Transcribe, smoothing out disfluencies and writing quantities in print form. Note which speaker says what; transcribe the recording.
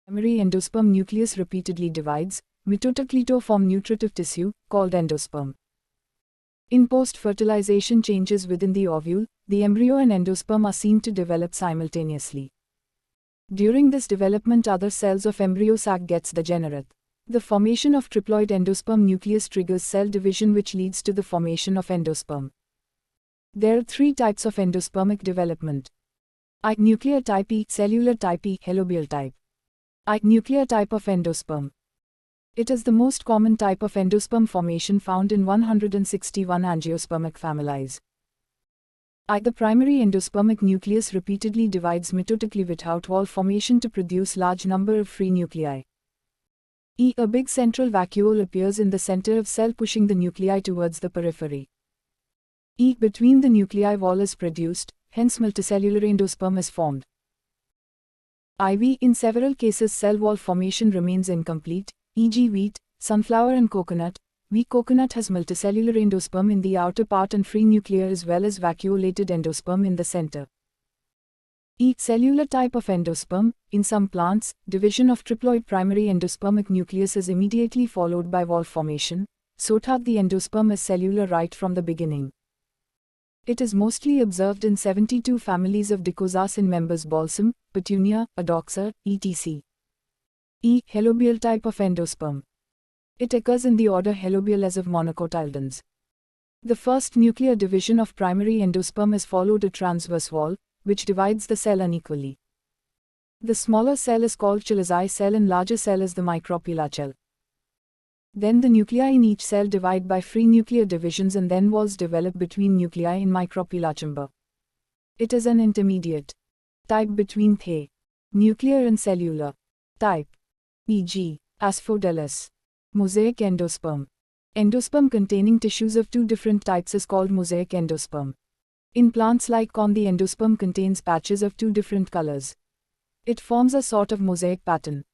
Speaker 1: Primary endosperm nucleus repeatedly divides, mitotically to form nutritive tissue, called endosperm. In post-fertilization changes within the ovule, the embryo and endosperm are seen to develop simultaneously. During this development, other cells of embryo sac gets degenerate. The formation of triploid endosperm nucleus triggers cell division, which leads to the formation of endosperm. There are three types of endospermic development. I. Nuclear type. E. Cellular type. E. Helobial type. I. Nuclear type of endosperm. It is the most common type of endosperm formation found in 161 angiospermic families. I. The primary endospermic nucleus repeatedly divides mitotically without wall formation to produce large number of free nuclei. E. A big central vacuole appears in the center of cell, pushing the nuclei towards the periphery. E. Between the nuclei wall is produced, hence multicellular endosperm is formed. IV. In several cases cell wall formation remains incomplete, e.g. wheat, sunflower and coconut. Wheat coconut has multicellular endosperm in the outer part and free nuclear as well as vacuolated endosperm in the center. E. Cellular type of endosperm. In some plants, division of triploid primary endospermic nucleus is immediately followed by wall formation, so that the endosperm is cellular right from the beginning. It is mostly observed in 72 families of Dichosas in members Balsam, Petunia, Adoxa, etc. E. Helobial type of endosperm. It occurs in the order Helobial as of monocotyledons. The first nuclear division of primary endosperm is followed a transverse wall, which divides the cell unequally. The smaller cell is called Chalazi cell and larger cell is the micropula cell. Then the nuclei in each cell divide by free nuclear divisions and then walls develop between nuclei in micropula chamber. It is an intermediate type between the nuclear and cellular type, e.g. Asphodelus. Mosaic endosperm. Endosperm containing tissues of two different types is called mosaic endosperm. In plants like corn, the endosperm contains patches of two different colors. It forms a sort of mosaic pattern.